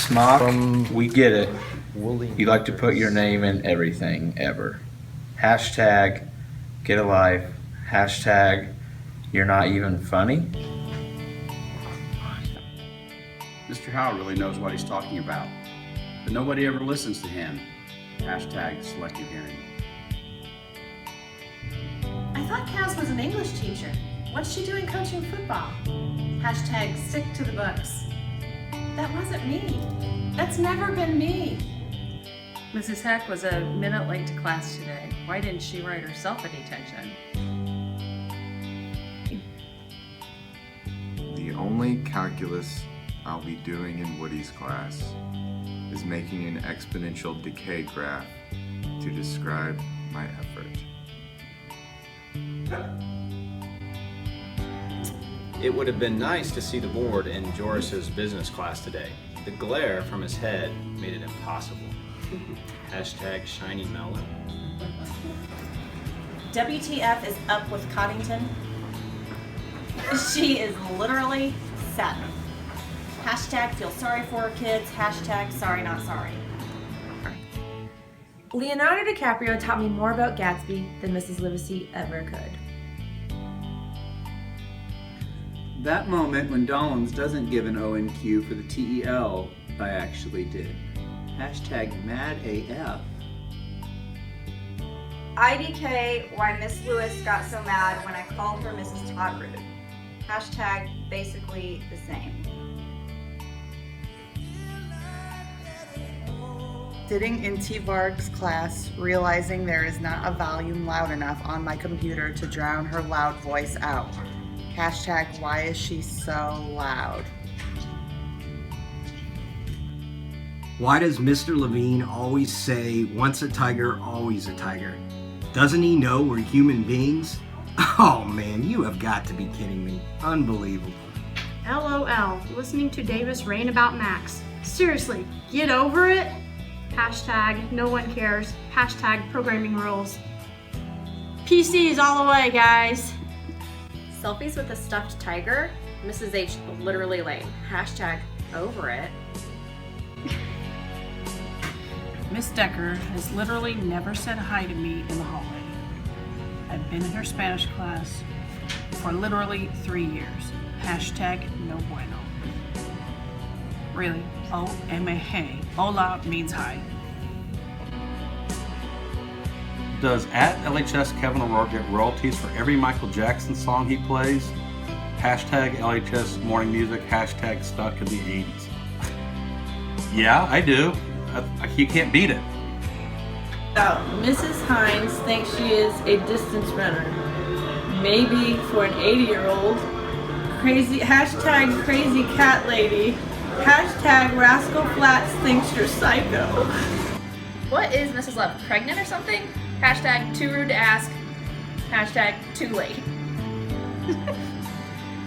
Smock, we get it. You like to put your name in everything, ever. Hashtag get a life. Hashtag you're not even funny. Mr. Howe really knows what he's talking about, but nobody ever listens to him. Hashtag selective hearing. I thought Kaz was an English teacher. What's she doing coaching football? Hashtag stick to the books. That wasn't me. That's never been me. Mrs. Heck was a minute late to class today. Why didn't she write herself a detention? The only calculus I'll be doing in Woody's class is making an exponential decay graph to describe my effort. It would have been nice to see the board in Joris's business class today. The glare from his head made it impossible. Hashtag shiny melon. WTF is up with Coddington? She is literally set. Hashtag feel sorry for her kids. Hashtag sorry not sorry. Leonardo DiCaprio taught me more about Gatsby than Mrs. Livesey ever could. That moment when Dollins doesn't give an O and Q for the TEL, I actually did. Hashtag MadAF. IDK why Miss Lewis got so mad when I called her Mrs. Todrude. Hashtag basically the same. Sitting in T. Varg's class, realizing there is not a volume loud enough on my computer to drown her loud voice out. Hashtag why is she so loud? Why does Mr. Levine always say, once a tiger, always a tiger? Doesn't he know we're human beings? Oh man, you have got to be kidding me. Unbelievable. LOL, listening to Davis rant about Max. Seriously, get over it. Hashtag no one cares. Hashtag programming rules. PCs all the way, guys. Selfies with a stuffed tiger? Mrs. H literally lame. Hashtag over it. Miss Decker has literally never said hi to me in the hallway. I've been in her Spanish class for literally 3 years. Hashtag no bueno. Really, O-M-A-H. Hola means hi. Does at LHS Kevin O'Rourke get royalties for every Michael Jackson song he plays? Hashtag LHS morning music. Hashtag stuck in the 80s. Yeah, I do. You can't beat it. Mrs. Hines thinks she is a distance runner. Maybe for an 80-year-old. Crazy, hashtag crazy cat lady. Hashtag Rascal Flats thinks you're psycho. What is Mrs. Love, pregnant or something? Hashtag too rude to ask. Hashtag too late.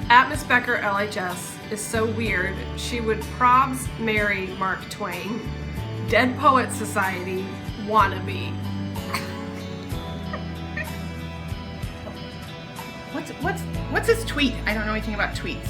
At Miss Becker LHS is so weird. She would probs marry Mark Twain. Dead Poet Society wannabe. What's his tweet? I don't know anything about tweets.